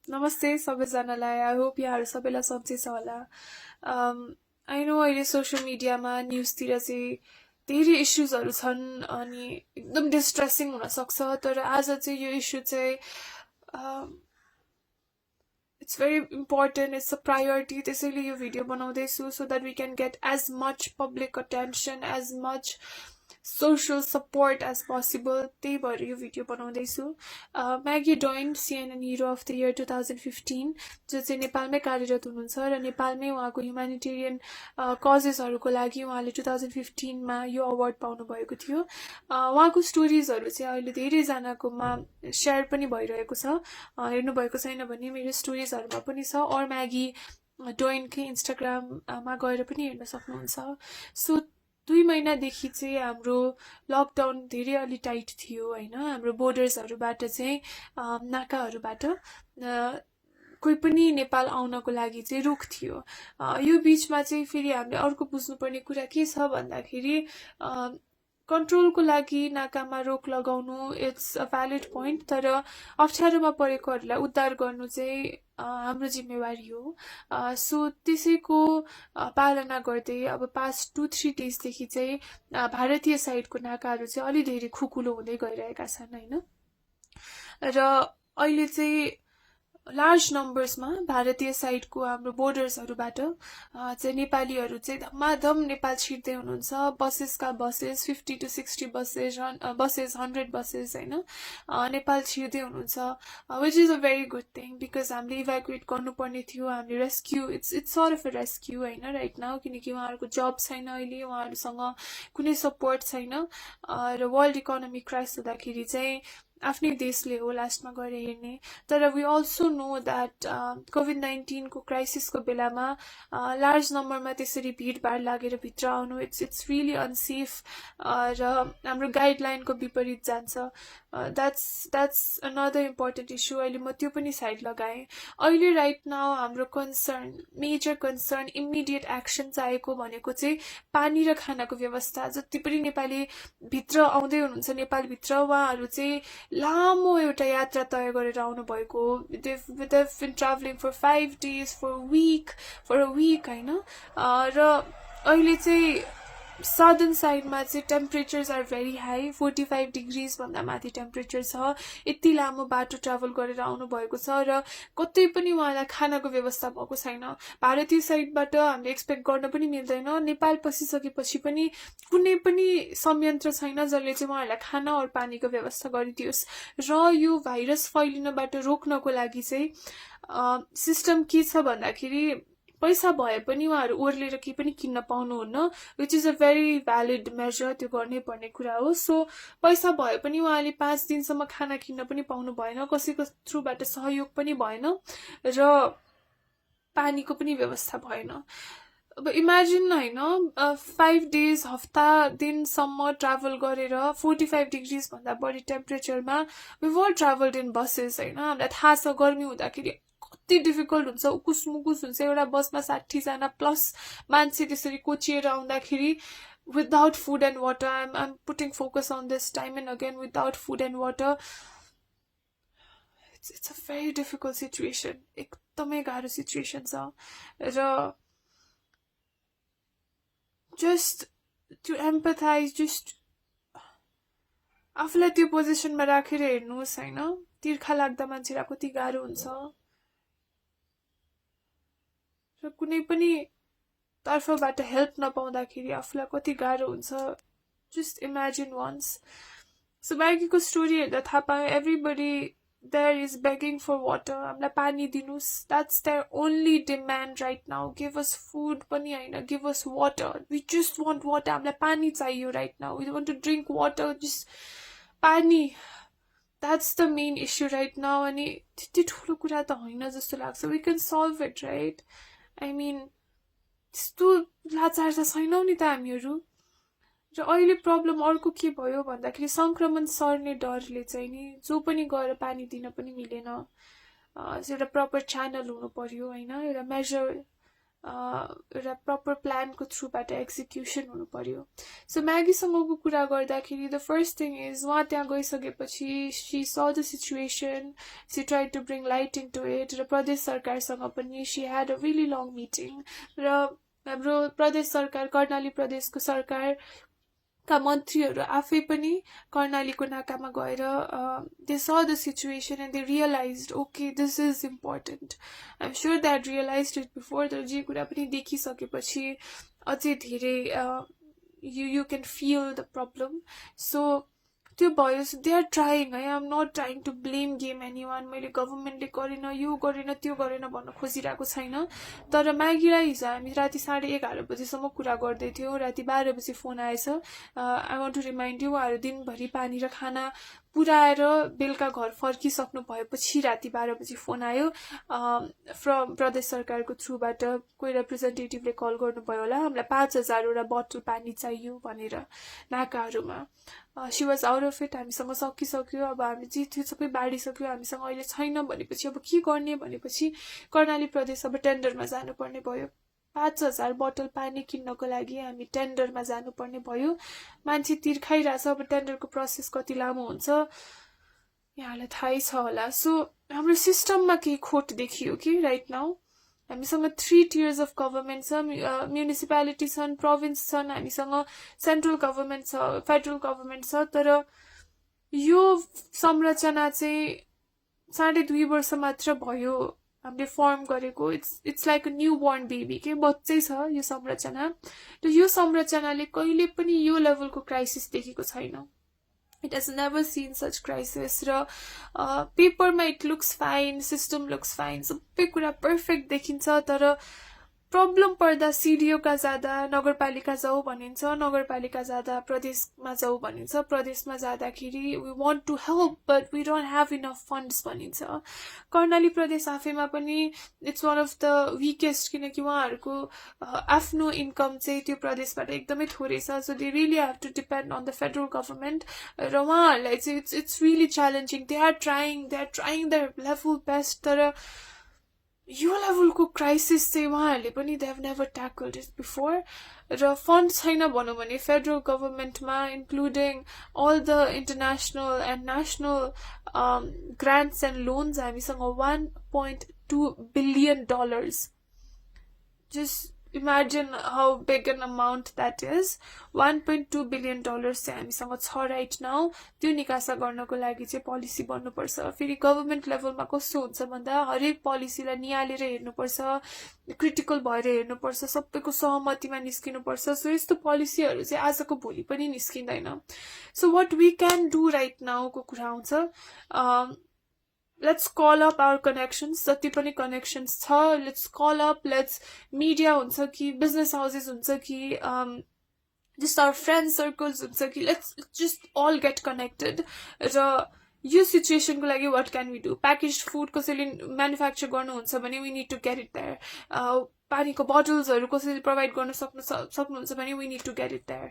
नमस्ते सबैजनालाई। I hope यहाँहरू सबैलाई सन्चै छ होला। आई नो अहिले सोसियल मिडियामा न्युजतिर चाहिँ धेरै इस्युजहरू छन् अनि एकदम डिस्ट्रेसिङ हुनसक्छ, तर आज चाहिँ यो इस्यु चाहिँ it's very important, it's a priority. त्यसैले यो भिडियो बनाउँदैछु so that we can get as much public attention, as much social support as possible। त्यही भएर यो भिडियो बनाउँदैछु। Maggie Doyne CNN hero of the year 2015, जो चाहिँ नेपालमै कार्यरत हुनुहुन्छ र नेपालमै उहाँको ह्युमेनिटेरियन कजेसहरूको लागि उहाँले 2015मा यो अवार्ड पाउनुभएको थियो। उहाँको स्टोरिजहरू चाहिँ अहिले धेरैजनाकोमा सेयर पनि भइरहेको छ। हेर्नुभएको छैन भने मेरो स्टोरिजहरूमा पनि छ, और म्यागी डोइनकै इन्स्टाग्राममा गएर पनि हेर्न सक्नुहुन्छ। सो 2 महिनादेखि चाहिँ हाम्रो लकडाउन धेरै अलि टाइट थियो होइन। हाम्रो बोर्डर्सहरूबाट चाहिँ नाकाहरूबाट कोही पनि नेपाल आउनको लागि चाहिँ रोक थियो। यो बिचमा चाहिँ फेरि हामीले अर्को बुझ्नुपर्ने कुरा के छ भन्दाखेरि कन्ट्रोलको लागि नाकामा रोक लगाउनु इट्स अ भ्यालिड पोइन्ट, तर अप्ठ्यारोमा परेकोहरूलाई उद्धार गर्नु चाहिँ हाम्रो जिम्मेवारी हो। सो त्यसैको पालना गर्दै अब पास्ट 2-3 डेजदेखि चाहिँ भारतीय साइडको नाकाहरू चाहिँ अलि धेरै खुकुलो हुँदै गइरहेका छन् होइन। र अहिले चाहिँ लार्ज नम्बर्समा भारतीय साइडको हाम्रो बोर्डर्सहरूबाट चाहिँ नेपालीहरू चाहिँ धमाधम नेपाल छिर्दै हुनुहुन्छ। बसेसका बसेस 50 to 60 बसेस, 100 बसेस होइन, नेपाल छिर्दै हुनुहुन्छ। Which is a very good thing, because हामीले इभ्याकुएट गर्नुपर्ने थियो। हामीले rescue, it's sort of a rescue होइन राइट नाउ, किनकि उहाँहरूको जब छैन अहिले, उहाँहरूसँग कुनै सपोर्ट छैन। र वर्ल्ड इकोनोमी क्राइस हुँदाखेरि चाहिँ आफ्नै देशले हो लास्टमा गएर हेर्ने। तर वी अल्सो नो द्याट कोभिड-19को क्राइसिसको बेलामा लार्ज नम्बरमा त्यसरी भिडभाड लागेर भित्र आउनु इट्स रियली अनसेफ र हाम्रो गाइडलाइनको विपरीत जान्छ। That's another important issue. अहिले म त्यो पनि साइड लगाएँ। अहिले राइट नाउ हाम्रो concern, major concern, immediate action चाहिएको भनेको चाहिँ पानी र खानाको व्यवस्था। जति पनि नेपाली भित्र आउँदै हुनुहुन्छ नेपालभित्र, उहाँहरू चाहिँ लामो एउटा यात्रा तय गरेर आउनुभएको। they've been traveling for 5 days, for a week होइन। र अहिले चाहिँ सदर्न साइडमा चाहिँ temperatures are very high, 45 degrees भन्दा माथि टेम्परेचर छ। यति लामो बाटो ट्राभल गरेर आउनुभएको छ र कतै पनि उहाँलाई खानाको व्यवस्था भएको छैन। भारतीय साइडबाट हामीले एक्सपेक्ट गर्न पनि मिल्दैन। नेपाल पसिसकेपछि पनि कुनै पनि संयन्त्र छैन जसले चाहिँ उहाँहरूलाई खाना और पानीको व्यवस्था गरिदियोस्। र यो भाइरस फैलिनबाट रोक्नको लागि चाहिँ सिस्टम के छ भन्दाखेरि पैसा भए पनि उहाँहरू ओर्लेर केही पनि किन्न पाउनुहुन्न, which is a very valid measure. त्यो गर्नै पर्ने कुरा हो। सो पैसा भए पनि उहाँले 5 दिनसम्म खाना किन्न पनि पाउनु भएन, कसैको थ्रुबाट सहयोग पनि भएन र पानीको पनि व्यवस्था भएन। अब इमेजिन होइन, 5 डेज, हप्ता दिनसम्म ट्राभल गरेर 45 डिग्रिज भन्दा बढी टेम्परेचरमा। वी वर ट्राभल्ड इन बसेस होइन। हामीलाई थाहा छ गर्मी हुँदाखेरि कति डिफिकल्ट हुन्छ, उकुस मुकुस हुन्छ। एउटा बसमा 60 जना प्लस मान्छे त्यसरी कोचिएर आउँदाखेरि without food and water, I'm putting focus on this time and again, without food and water it's a very difficult situation. एकदमै गाह्रो सिचुएसन छ। र जस्ट टु एम्पथाइज, जस्ट आफूलाई त्यो पोजिसनमा राखेर हेर्नुहोस् होइन। तिर्खा लाग्दा मान्छेलाई कति गाह्रो हुन्छ र कुनै पनि तर्फबाट हेल्प नपाउँदाखेरि आफूलाई कति गाह्रो हुन्छ। Just imagine once. सो म्यागीको स्टोरी हेर्दा थाहा पायो everybody there is begging for water. हामीलाई पानी दिनुहोस्, that's their only demand right now. Give us food पनि होइन, give us water. We just want water. हामीलाई पानी चाहियो right now. We want to drink water, just पानी। That's the main issue right now. अनि त्यति ठुलो कुरा त होइन जस्तो लाग्छ। We can solve it right. I mean त्यस्तो लाचार त छैनौँ नि त हामीहरू। र अहिले प्रब्लम अर्को के भयो भन्दाखेरि सङ्क्रमण सर्ने डरले चाहिँ नि जो पनि गएर पानी दिन पनि मिलेन। एउटा प्रपर च्यानल हुनु पर्यो होइन, एउटा मेजर एउटा प्रपर प्लानको थ्रुबाट एक्जिक्युसन हुनु पर्यो सो म्यागीसँगको कुरा गर्दाखेरि द फर्स्ट थिङ इज उहाँ त्यहाँ गइसकेपछि she saw the situation she try to bring light into it र प्रदेश सरकारसँग पनि she had a really long meeting र हाम्रो प्रदेश सरकार कर्णाली प्रदेशको सरकार का मन्त्रीहरू आफै पनि कर्णालीको नाकामा गएर they saw the situation and they realize okay this is important I am sure that realize it before तर जे कुरा पनि देखिसकेपछि अझै धेरै you can feel the problem so त्यो भयो so they are trying I am not trying to blame game anyone मैले गभर्मेन्टले गरेन यो गरेन त्यो गरेन भन्न खोजिरहेको छैन तर म्यागीलाई हिजो हामी राति 11:30 बजीसम्म कुरा गर्दै थियौँ राति 12 बजी फोन आएछ I want to remind you उहाँहरू दिनभरि पानी र खाना पुऱ्याएर बेलुका घर फर्किसक्नु भएपछि राति 12 बजी फोन आयो फ्रम प्रदेश सरकारको थ्रुबाट कोही रिप्रेजेन्टेटिभले कल गर्नुभयो होला हामीलाई 5000 बोतल पानी चाहियो भनेर नाकाहरूमा she was out of it हामीसँग सकिसक्यो अब हामी जे थियो सबै बाँडिसक्यो हामीसँग अहिले छैन भनेपछि अब के गर्ने भनेपछि कर्णाली प्रदेश अब टेन्डरमा जानुपर्ने भयो 5000 बोतल पानी किन्नको लागि हामी टेन्डरमा जानुपर्ने भयो मान्छे तिर्खाइरहेछ अब टेन्डरको प्रोसेस कति लामो हुन्छ यहाँलाई थाहै छ होला सो हाम्रो सिस्टममा केही खोट देखियो कि राइट नाउ हामीसँग 3 tiers अफ गभर्मेन्ट छ म्युनिसिपालिटी छन् प्रोभिन्स छन् हामीसँग सेन्ट्रल गभर्मेन्ट छ फेडरल गभर्मेन्ट छ तर यो संरचना चाहिँ 2.5 वर्ष मात्र भयो हामीले फर्म गरेको it's like a newborn baby के बच्चै छ यो संरचना र यो संरचनाले कहिले पनि यो लेभलको क्राइसिस देखेको छैन It has never seen such crisis र पेपरमा it looks fine system looks fine सबै कुरा पर्फेक्ट देखिन्छ तर प्रब्लम पर्दा सिडिओका जाँदा नगरपालिका जाऊ भनिन्छ नगरपालिका जाँदा प्रदेशमा जाऊ भनिन्छ प्रदेशमा जाँदाखेरि we want to help but we don't have enough funds भनिन्छ कर्णाली प्रदेश आफैमा पनि it's one of the weakest किनकि उहाँहरूको आफ्नो इन्कम चाहिँ त्यो प्रदेशबाट एकदमै थोरै छ so they really have to depend on the federal government र उहाँहरूलाई चाहिँ it's really challenging they are trying their level best तर यो लेभलको क्राइसिस चाहिँ उहाँहरूले पनि they have never tackled it before र फन्ड छैन भनौँ भने फेडरल गभर्मेन्टमा including all the international and national grants and loans हामीसँग $1.2 billion just imagine how big an amount that is $1.2 billion चाहिँ हामीसँग छ राइट नाउ त्यो निकासा गर्नको लागि चाहिँ पोलिसी बन्नुपर्छ फेरि गभर्मेन्ट लेभलमा कस्तो हुन्छ भन्दा हरेक पोलिसीलाई निहालेर हेर्नुपर्छ क्रिटिकल भएर हेर्नुपर्छ सबैको सहमतिमा निस्किनुपर्छ सो यस्तो पोलिसीहरू चाहिँ आजको भोलि पनि निस्किँदैन so what we can do right now को कुरा आउँछ let's call up our connections जति पनि connections छ let's call up let's media हुन्छ कि business houses हुन्छ कि just our friend circles हुन्छ कि let's just all get connected र यो सिचुएसन को लागि what can we do packaged food कसैले म्यानुफ्याक्चर गर्नुहुन्छ भने we need to get it there पानीको बोटल्सहरू कसैले प्रोभाइड गर्न सक्नुहुन्छ भने we need to get it there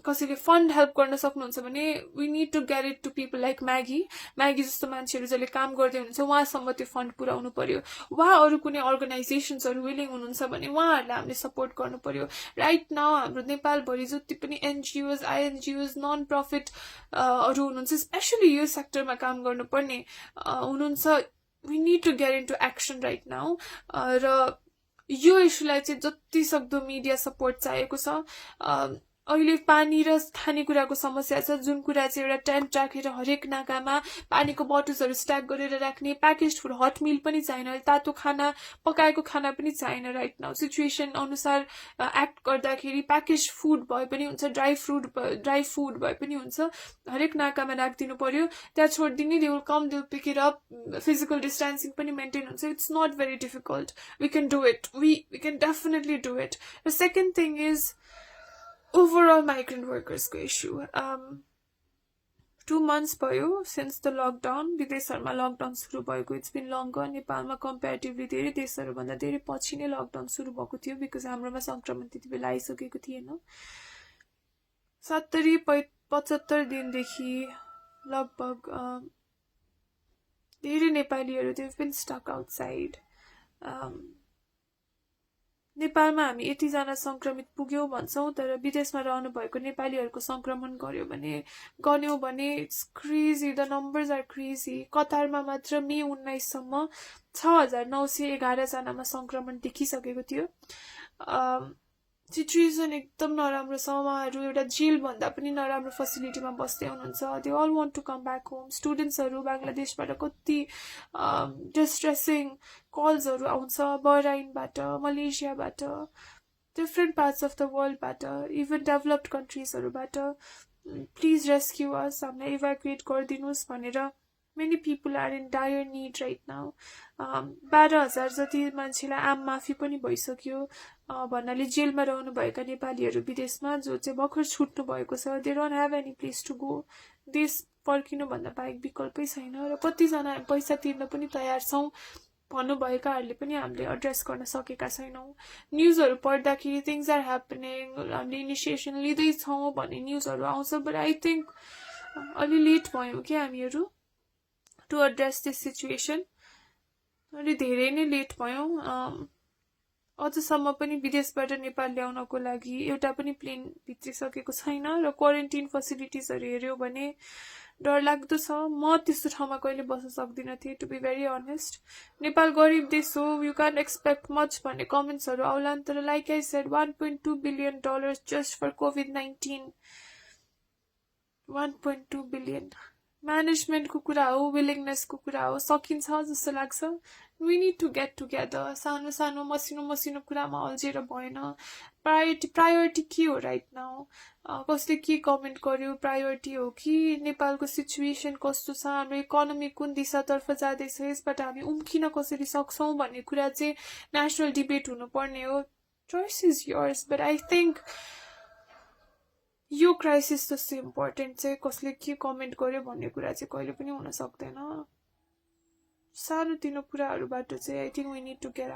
कसैले फन्ड हेल्प गर्न सक्नुहुन्छ भने we need to get it to people like Maggi जस्तो मान्छेहरू जसले काम गर्दै हुनुहुन्छ उहाँसम्म त्यो फन्ड पुर्याउनु पर्यो वा अरू कुनै अर्गनाइजेसन्सहरू विलिङ हुनुहुन्छ भने उहाँहरूलाई हामीले सपोर्ट गर्नु पर्यो राइट नाउ हाम्रो नेपालभरि जति पनि एनजिओज आइएनजिओज नन प्रफिट हरू हुनुहुन्छ स्पेसली यो सेक्टरमा काम गर्नुपर्ने हुनुहुन्छ we need to get into action right now र यो इस्युलाई चाहिँ जति सक्दो मिडिया सपोर्ट चाहिएको छ अहिले पानी र खानेकुराको समस्या छ जुन कुरा चाहिँ एउटा टेन्ट राखेर हरेक नाकामा पानीको बोटल्सहरू स्ट्याक गरेर राख्ने प्याकेज्ड फुड हट मिल पनि चाहिन तातो खाना पकाएको खाना पनि चाहिन राइट नाउ सिचुएसन अनुसार एक्ट गर्दाखेरि प्याकेज्ड फुड भए पनि हुन्छ ड्राई फुड भए पनि हुन्छ हरेक नाकामा राखिदिनु पर्यो त्यहाँ छोडिदिने they will come they will pick it up physical distancing पनि मेन्टेन हुन्छ it's not very difficult we can do it we can definitely do it the second thing is overall migrant workers को issue 2 months भयो since the lockdown विदेशहरुमा lockdown सुरु भएको it's been longer नेपालमा comparatively धेरै देशहरु भन्दा धेरै पछि नै लकडाउन सुरु भएको थियो because हाम्रोमा संक्रमण त्यति बेला आइसकेको थिएन 70-75 दिनदेखि लगभग धेरै नेपालीहरु they've been stuck outside नेपालमा हामी यतिजना संक्रमित पुग्यौं भन्छौं तर विदेशमा रहनु भएको नेपालीहरूको संक्रमण गन्यौं भने it's crazy the numbers are crazy कतारमा मात्र मे 19 सम्म 6911 जनामा संक्रमण देखिसकेको थियो सिचुएसन एकदम नराम्रो छ उहाँहरू एउटा जेल भन्दा पनि नराम्रो फेसिलिटीमा बस्दै हुनुहुन्छ they all want to come back home स्टुडेन्ट्सहरू बांग्लादेशबाट कति डिस्ट्रेसिङ कल्सहरू आउँछ बहराइनबाट मलेसियाबाट डिफरेन्ट पार्ट्स अफ द वर्ल्डबाट इभन डेभलप्ड कन्ट्रिजहरूबाट प्लिज रेस्क्यू अस हामीलाई इभ्याकुएट गरिदिनुहोस् भनेर many people are in dire need right now 12,000 जति मान्छेलाई आम माफी पनि भइसक्यो भन्नाले जेलमा रहनु भएका नेपालीहरू विदेशमा जो चाहिँ भर्खर छुट्नु भएको छ they don't have any place to go देश फर्किनु भन्दा बाहेक विकल्पै छैन र कतिजना पैसा तिर्न पनि तयार छौं भन्नुभएकाहरूले पनि हामीले एड्रेस गर्न सकेका छैनौं न्यूजहरू पढ्दाखेरि थिङ्स आर ह्यापनिङ हामीले इनिसिएसन लिँदैछौँ भन्ने न्यूजहरू आउँछ बट आई थिङ्क अलि लेट भयौँ कि हामीहरू to address this situation अलि धेरै नै लेट भयौं अझसम्म पनि विदेशबाट नेपाल ल्याउनको लागि एउटा पनि प्लेन भित्रिसकेको छैन र क्वारेन्टाइन फेसिलिटिजहरू हेर्यो भने डर लाग्दो छ म त्यस्तो ठाउँमा कहिले बस्न सक्दिन थिए to be very honest Nepal गरिब देश हो यु क्यान एक्सपेक्ट मच भन्ने कमेन्ट्सहरू आउलान् तर like I said $1.2 billion just for COVID-19 $1.2 billion म्यानेजमेन्टको कुरा हो विलिङनेसको कुरा हो सकिन्छ जस्तो लाग्छ we need to get together सानो सानो मसिनो कुरामा अल्झेर भएन प्रायोरिटी के हो राइट नाउ कसले के कमेन्ट गर्यो प्रायोरिटी हो कि नेपालको सिचुएसन कस्तो छ हाम्रो इकोनोमी कुन दिशातर्फ जाँदैछ यसबाट हामी उम्किन कसरी सक्छौं भन्ने कुरा चाहिँ नेशनल डिबेट हुनुपर्ने हो choice is yours but I think यो क्राइसिस जस्तो इम्पोर्टेन्ट चाहिँ कसले के कमेन्ट गर्यो भन्ने कुरा चाहिँ कहिले पनि हुन सक्दैन सानो तिनो कुराहरूबाट चाहिँ I think we need to get